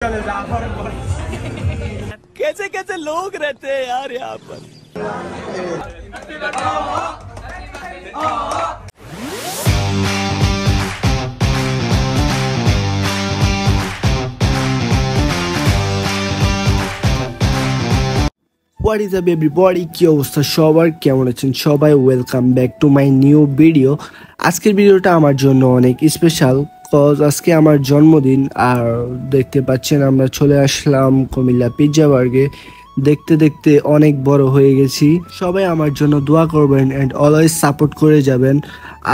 कैसे कैसे लोग रहते हैं यार यहाँ पर। What is up everybody, কি অবস্থা সবার, কেমন আছেন সবাই? Welcome back to my new video. আজকের ভিডিওটা আমার জন্য অনেক স্পেশাল, কজ আজকে আমার জন্মদিন। আর দেখতে পাচ্ছেন আমরা চলে আসলাম কুমিল্লা পিৎজা বার্গে। দেখতে দেখতে অনেক বড় হয়ে গেছি। সবাই আমার জন্য দোয়া করবেন অ্যান্ড অলওয়েজ সাপোর্ট করে যাবেন।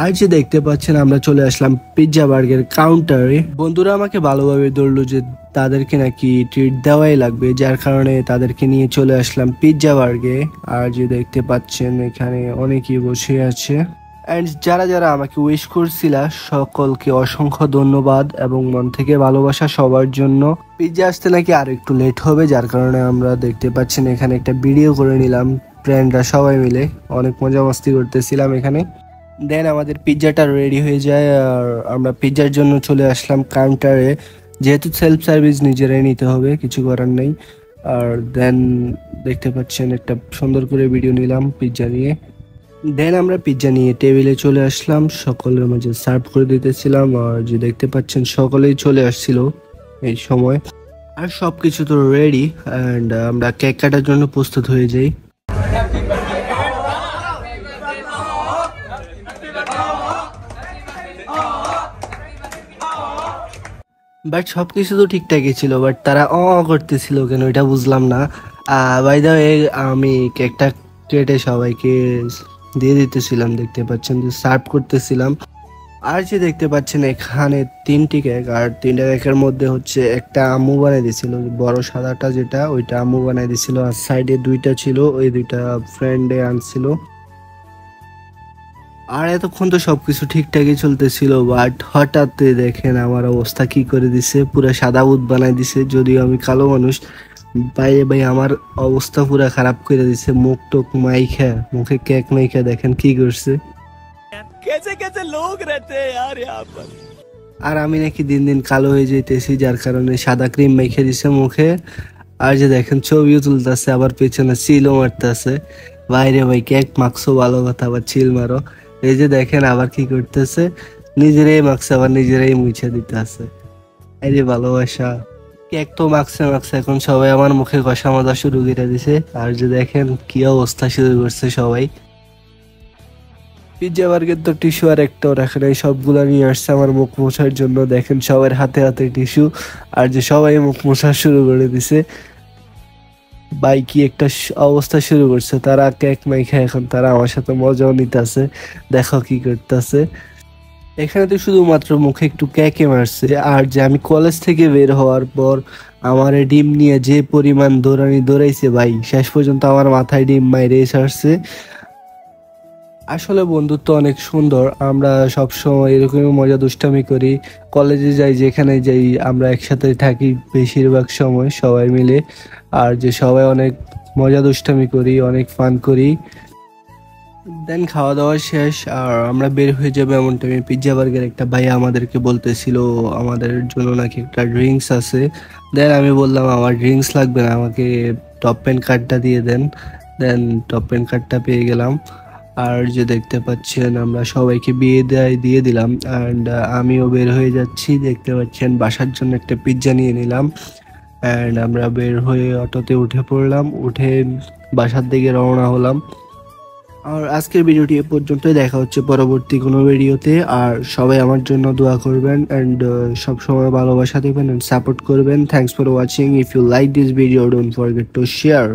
আর যে দেখতে পাচ্ছেন আমরা চলে আসলাম পিৎজা বার্গের কাউন্টারে। বন্ধুরা আমাকে ভালোভাবে ধরলো যে তাদেরকে নাকি ট্রিট দেওয়াই লাগবে, যার কারণে তাদেরকে নিয়ে চলে আসলাম পিৎজা বার্গে। আর যে দেখতে পাচ্ছেন এখানে অনেকেই বসে আছে। অ্যান্ড যারা যারা আমাকে উইশ করছিল সকলকে অসংখ্য ধন্যবাদ এবং মন থেকে ভালোবাসা সবার জন্য। পিৎজা আসতে নাকি আর একটু লেট হবে, যার কারণে আমরা দেখতে পাচ্ছেন এখানে একটা ভিডিও করে নিলাম ফ্রেন্ডরা সবাই মিলে। অনেক মজা মস্তি করতেছিলাম এখানে। দেন আমাদের পিৎজাটা রেডি হয়ে যায় আর আমরা পিৎজার জন্য চলে আসলাম কাউন্টারে। যেহেতু সেলফ সার্ভিস নিজেরাই নিতে হবে, কিছু করার নেই। আর দেন দেখতে পাচ্ছেন একটা সুন্দর করে ভিডিও নিলাম পিৎজা নিয়ে। দেন আমরা পিৎজা নিয়ে টেবিলে চলে আসলাম, সকলের মাঝে সার্ভ করে দিতেছিলাম। আর যে দেখতে পাচ্ছেন সকলেই চলে আসছিল এই সময়। আর সব কিছু তো রেডি অ্যান্ড আমরা কেক কাটার জন্য প্রস্তুত হয়ে যাই। বাট সব কিছু তো ঠিকঠাকই ছিল, বাট তারা করতেছিল কেন এটা বুঝলাম না। বাই দ্য ওয়ে আমি কেকটা কেটে সবাইকে দিয়ে দিতেছিলাম, দেখতে পাচ্ছেন যে সার্ভ করতেছিলাম। আর যে দেখতে পাচ্ছেন এখানে 3টি কেক, আর 3টা কেকের মধ্যে হচ্ছে একটা আম্মু বানাই দিছিল, বড় সাদাটা যেটা ওইটা আম্মু বানাই দিছিল। আর সাইডে 2টা ছিল, ওই 2টা ফ্রেন্ডে আনছিল। আর এতক্ষণ তো সবকিছু ঠিকঠাকই চলতেছিল, বাট হঠাৎ দেখেন আমার অবস্থা কি করে দিছে, পুরো সাদা বুট বানাই দিছে। যদিও আমি কালো মানুষ, ভাই আমার অবস্থা পুরো খারাপ করে দিছে। মুখ টুক মাইখা, মুখে কেক মাইখা দেখেন কি করছে। कैसे कैसे लोग रहते हैं यार यहाँ पर। আর আমি নাকি দিন দিন কালো হয়ে যাইতেছি, যার কারণে সাদা ক্রিম মেখে দিছে মুখে। আর যে দেখেন ছবিও তুলতেছে, আবার পেছনে চিলও মারতেছে। বাইরে ভাই কেক মাখছো ভালো কথা, আবার চিল মারো। এই যে দেখেন আবার কি করতেছে, নিজেরাই মাখছে আবার নিজেরাই মুছে দিতে আছে। এই যে ভালোবাসা। কেক তো মাখছে, এখন সবাই আমার মুখে কষা মজা শুরু করে দিছে। আর যে দেখেন কি অবস্থা শুরু করছে সবাই। পিৎজা বার্গের তো টিস্যু আর একটাও রাখে নাই, সবগুলা নিয়ে আসছে আমার মুখ মোছার জন্য। দেখেন সবার হাতে হাতে টিস্যু, আর যে সবাই মুখ মোছা শুরু করে দিছে। ভাই কি একটা অবস্থা শুরু করছে। তারা কেক মাইখা এখন তারা আমার সাথে মজাও নিতেছে, দেখো কি করতেছে। এখানে তো শুধুমাত্র মুখে একটু কেকে মারছে। আর যে আমি কলেজ থেকে বের হওয়ার পর আমার ডিম নিয়ে যে পরিমাণ দৌড়াইছে ভাই, শেষ পর্যন্ত আমার মাথায় ডিম মাইরে ছাড়ছে। আসলে বন্ধুত্ব অনেক সুন্দর, আমরা সবসময় এরকমই মজা দুষ্টামি করি। কলেজে যাই, যেখানে যাই আমরা একসাথে থাকি বেশিরভাগ সময় সবাই মিলে। আর যে সবাই অনেক মজা দুষ্টামি করি, অনেক ফান করি। দেন খাওয়া দাওয়া শেষ আর আমরা বের হয়ে যাবো এমন টাইমে পিৎজা বার্গের একটা ভাই আমাদেরকে বলতেছিল আমাদের জন্য নাকি একটা ড্রিঙ্কস আছে। দেন আমি বললাম আমার ড্রিঙ্কস লাগবে না, আমাকে টপ প্যান্ট কার্ডটা দিয়ে দেন। দেন টপ প্যান্ট কার্ডটা পেয়ে গেলাম। আর যে দেখতে পাচ্ছেন আমরা সবাইকে দিয়ে দিলাম। অ্যান্ড আমিও বের হয়ে যাচ্ছি, দেখতে পাচ্ছেন বাসার জন্য একটা পিৎজা নিয়ে নিলাম। অ্যান্ড আমরা বের হয়ে অটোতে উঠে পড়লাম, উঠে বাসার দিকে রওনা হলাম। আর আজকের ভিডিওটি এ পর্যন্তই, দেখা হচ্ছে পরবর্তী কোনো ভিডিওতে। আর সবাই আমার জন্য দোয়া করবেন অ্যান্ড সবসময় ভালোবাসা দেবেন অ্যান্ড সাপোর্ট করবেন। Thanks for watching. If you like this video don't forget to share.